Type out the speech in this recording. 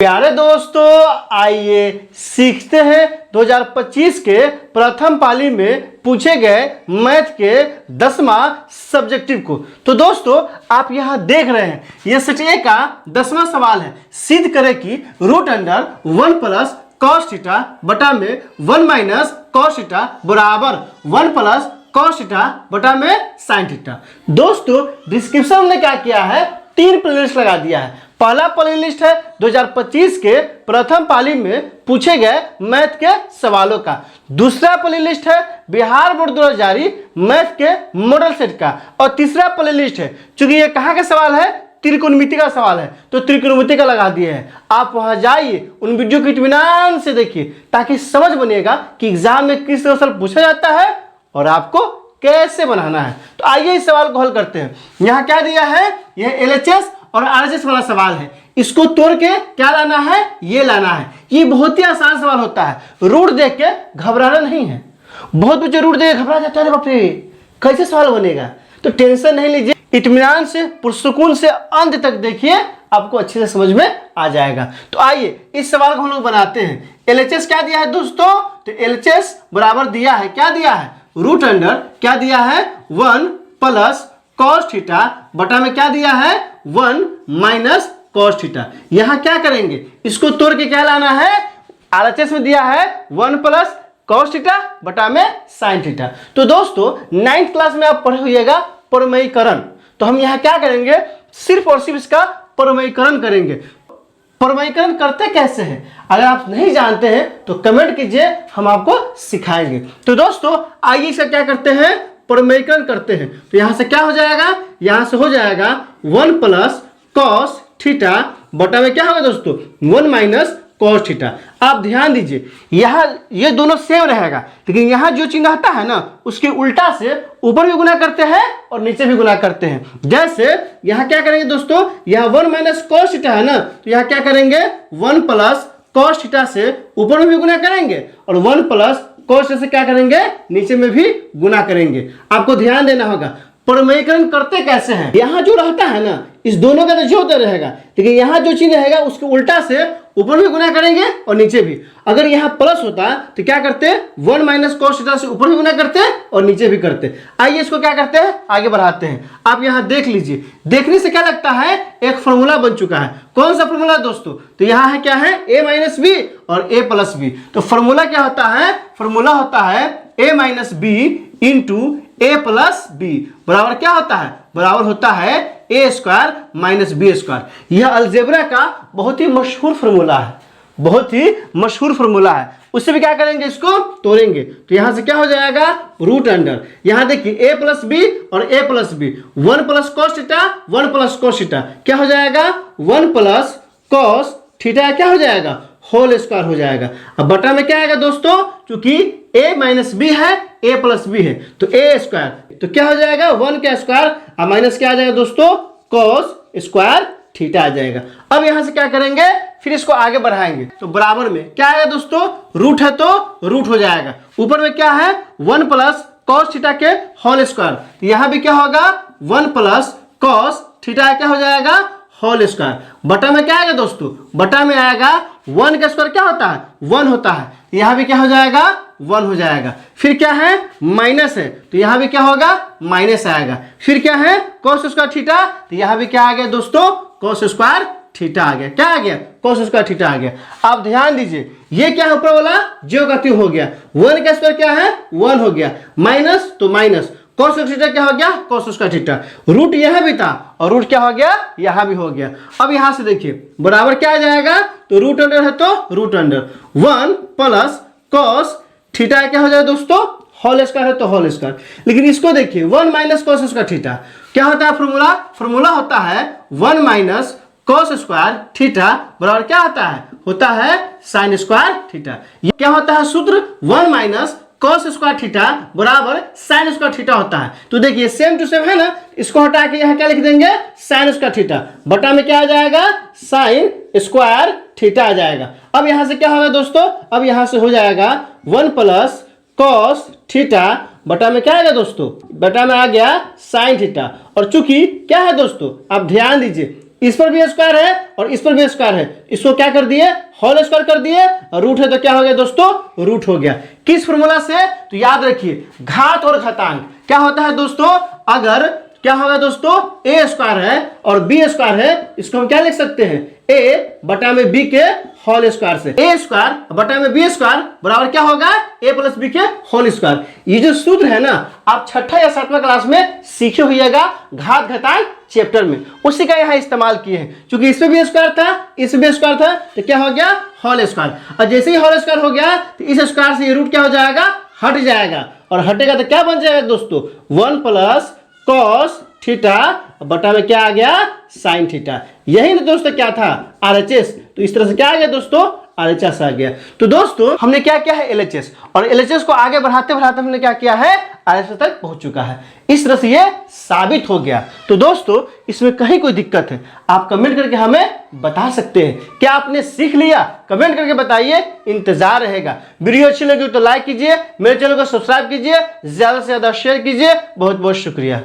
प्यारे दोस्तों, आइए सीखते हैं 2025 के प्रथम पाली में पूछे गए मैथ के 10वां सब्जेक्टिव को। तो दोस्तों आप यहां देख रहे हैं यह सेट ए का 10वां सवाल है। सिद्ध करें कि root under 1 plus cos theta बटा में 1 माइनस कॉस थीटा बराबर 1 प्लस कॉस थीटा बटा में साइन थीटा। दोस्तों डिस्क्रिप्शन में क्या किया है, 3 प्लेलिस्ट लगा दिया है। पहला प्लेलिस्ट है 2025 के प्रथम पाली में पूछे गए मैथ के सवालों का। दूसरा प्लेलिस्ट है बिहार बोर्ड द्वारा जारी मैथ के मॉडल सेट का। और तीसरा प्लेलिस्ट है, चूंकि ये कहाँ का सवाल है, त्रिकोणमिति का सवाल है, तो त्रिकोणमिति का लगा दिए हैं। आप वहां जाइए, उन वीडियो को इत्मीनान से देखिए ताकि समझ बनेगा कि एग्जाम में किस तरह से पूछा जाता है और आपको कैसे बनाना है। तो आइए इस सवाल को हल करते हैं। यहाँ क्या दिया है, यह एलएचएस और आरएचएस वाला सवाल है। इसको तोड़ के क्या लाना है, ये लाना है। ये बहुत ही आसान सवाल होता है। रूट देख के घबराना नहीं है। बहुत बच्चे रूट देख के घबरा जाते हैं, बाप रे कैसे सवाल बनेगा। तो टेंशन नहीं लीजिए, इत्मीनान से पुरसुकून से अंत तक देखिए, आपको अच्छे से समझ में आ जाएगा। तो आइए इस सवाल को हम लोग बनाते हैं। एलएचएस क्या दिया है दोस्तों, तो एलएचएस बराबर दिया है, क्या दिया है, रूट अंडर क्या दिया है 1 प्लस कॉस थीटा बटा में क्या दिया है 1 माइनस कॉस थीटा। यहां क्या करेंगे, इसको तोड़ के क्या लाना है, आरएचएस में दिया है 1 प्लस कॉस थीटा बटा में साइन थीटा। तो दोस्तों 9th क्लास में आप पढ़े होइएगा प्रमेयीकरण। तो हम यहां क्या करेंगे, सिर्फ और सिर्फ इसका प्रमेयीकरण करेंगे। प्रमेयीकरण करते कैसे हैं, अगर आप नहीं जानते हैं तो कमेंट कीजिए, हम आपको सिखाएंगे। तो दोस्तों आइए इसका क्या करते हैं, प्रमेयीकरण करते हैं। तो यहां से क्या हो जाएगा, यहां से हो जाएगा 1 प्लस कॉस थीटा बटा में क्या होगा दोस्तों 1 माइनस कॉस थीटा। आप ध्यान दीजिए, यहाँ ये दोनों सेम रहेगा, लेकिन यहाँ जो चिन्ह आता है ना उसके उल्टा से ऊपर भी गुना करते हैं और नीचे भी गुना करते हैं। जैसे यहाँ क्या करेंगे दोस्तों, यहाँ 1 माइनस कॉस थीटा है ना, तो यहाँ क्या करेंगे 1 प्लस कॉस थीटा से ऊपर में भी गुना करेंगे और 1 प्लस कॉस से क्या करेंगे, नीचे में भी गुना करेंगे। आपको ध्यान देना होगा प्रमेयीकरण करते कैसे हैं। यहाँ जो रहता है ना, इस दोनों का तो जो होता रहेगा, लेकिन यहाँ जो चिन्ह रहेगा उसके उल्टा से ऊपर भी गुना करेंगे और नीचे भी। अगर यहाँ प्लस होता तो क्या करते, 1 माइनस कॉस थीटा से ऊपर भी गुना करते और नीचे भी करते। आइए इसको क्या करते हैं, आगे बढ़ाते हैं। आप यहाँ देख लीजिए, देखने से क्या लगता है, एक फॉर्मूला बन चुका है। कौन सा फॉर्मूला दोस्तों, तो यहाँ है क्या है, a माइनस बी और a प्लस बी। तो फॉर्मूला क्या होता है, फॉर्मूला होता है a minus B into A plus B बराबर क्या होता है, बराबर होता है A square minus B square. यह अलजेब्रा का बहुत ही मशहूर फॉर्मूला है, बहुत ही मशहूर फॉर्मूला है। उससे भी क्या करेंगे, इसको तोड़ेंगे। तो यहां से क्या हो जाएगा, रूट अंडर, यहां देखिए ए प्लस बी और A plus B, 1 plus cos theta 1 plus cos theta क्या हो जाएगा 1 प्लस कॉस थीटा क्या हो जाएगा, होल स्क्वायर हो जाएगा। अब बटा में क्या आएगा दोस्तों, क्योंकि a माइनस बी है a प्लस बी है तो a स्क्वायर, तो क्या हो जाएगा 1 का स्क्वायर और माइनस क्या आ जाएगा दोस्तों कॉस स्क्वायर थीटा आ जाएगा। अब यहां से क्या करेंगे, फिर इसको आगे बढ़ाएंगे। तो बराबर में क्या आएगा दोस्तों, रूट है तो रूट हो जाएगा, ऊपर में क्या है 1 प्लस कॉस थीटा के होल स्क्वायर, तो यहां भी क्या होगा 1 प्लस कॉस थीटा क्या हो जाएगा होल स्क्वायर। बटा में क्या आएगा दोस्तों, बटा में आएगा 1 का स्क्वायर क्या होता है 1 होता है, यहां भी क्या हो जाएगा 1 हो जाएगा। फिर क्या है माइनस है, तो यहां भी क्या होगा माइनस आएगा। फिर क्या है कॉस स्क्वायर थीटा, तो यहां भी क्या आ गया दोस्तों कॉस स्क्वायर थीटा आ गया। क्या आ गया, कॉस स्क्वायर थीटा आ गया। आप ध्यान दीजिए, ये क्या है ऊपर वाला ज्यों का त्यों हो गया, 1 का स्क्वायर क्या है 1 हो गया, माइनस तो माइनस, कॉस थीटा क्या हो गया कॉस स्क्वायर थीटा। रूट यहां भी था और रूट क्या हो गया, यहां भी हो गया। अब यहां से देखिए बराबर क्या आ जाएगा, तो रूट अंडर है तो root under 1 plus cos theta क्या हो जाएगा दोस्तों होल स्क्वायर है तो होल स्क्वायर। लेकिन इसको देखिए 1 माइनस कॉस स्क्वायर थीटा क्या होता है, फॉर्मूला फॉर्मूला होता है 1 माइनस कॉस स्क्वायर थीटा बराबर क्या होता है साइन स्क्वायर थीटा। ये क्या होता है सूत्र, 1 माइनस कॉस स्क्वायर थीटा बराबर साइन स्क्वायर थीटा होता है। तो देखिए सेम टू सेम है ना, इसको हटा के यहाँ क्या लिख देंगे साइन स्क्वायर थीटा, बटा में क्या आ जाएगा साइन स्क्वायर थीटा आ जाएगा। अब यहां से क्या होगा दोस्तों, अब यहां से हो जाएगा 1 प्लस कॉस थीटा बटा में क्या आएगा दोस्तों, बटा में आ गया साइन थीटा। और चूंकि क्या है दोस्तों, आप ध्यान दीजिए इस पर भी स्क्वायर है और इस पर भी स्क्वायर है, इसको क्या कर दिए, होल स्क्वायर कर दिए, रूट है तो क्या हो गया दोस्तों, रूट हो गया। किस फॉर्मूला से, तो याद रखिए घात और घातांक क्या होता है दोस्तों, अगर क्या होगा दोस्तों, ए स्क्वायर है और बी स्क्वायर है, इसको हम क्या लिख सकते हैं, ए बटा में बी के होल स्क्वायर से, ए स्क्वायर बटा में बी स्क्वायर बराबर क्या होगा, ए प्लस बी के होल स्क्वायर। ये जो सूत्र है ना, आप छठा या सातवां क्लास में सीखे होइएगा घात घातांक चैप्टर में, उसी का यहाँ इस्तेमाल किए हैं। क्योंकि इसमें भी स्क्वायर था, इसमें भी स्क्वायर था, तो क्या हो गया, होल स्क्वायर। और जैसे ही होल स्क्वायर हो गया तो इस स्क्वायर से ये रूट क्या हो जाएगा, हट जाएगा, और हटेगा तो क्या बन जाएगा दोस्तों, 1 प्लस कॉस थीटा बटा में क्या आ गया, साइन थीटा। यही ना दोस्तों क्या था, आरएचएस। तो इस तरह से क्या आ गया दोस्तों, आरएचएस आ गया। तो दोस्तों हमने क्या किया है, एलएचएस, और एलएचएस को आगे बढ़ाते बढ़ाते हमने क्या किया है, आरएचएस तक पहुंच चुका है। इस तरह से ये साबित हो गया। तो दोस्तों इसमें कहीं कोई दिक्कत है, आप कमेंट करके हमें बता सकते हैं। क्या आपने सीख लिया, कमेंट करके बताइए, इंतजार रहेगा। वीडियो अच्छी लगी तो लाइक कीजिए, मेरे चैनल को सब्सक्राइब कीजिए, ज्यादा से ज्यादा शेयर कीजिए। बहुत बहुत शुक्रिया।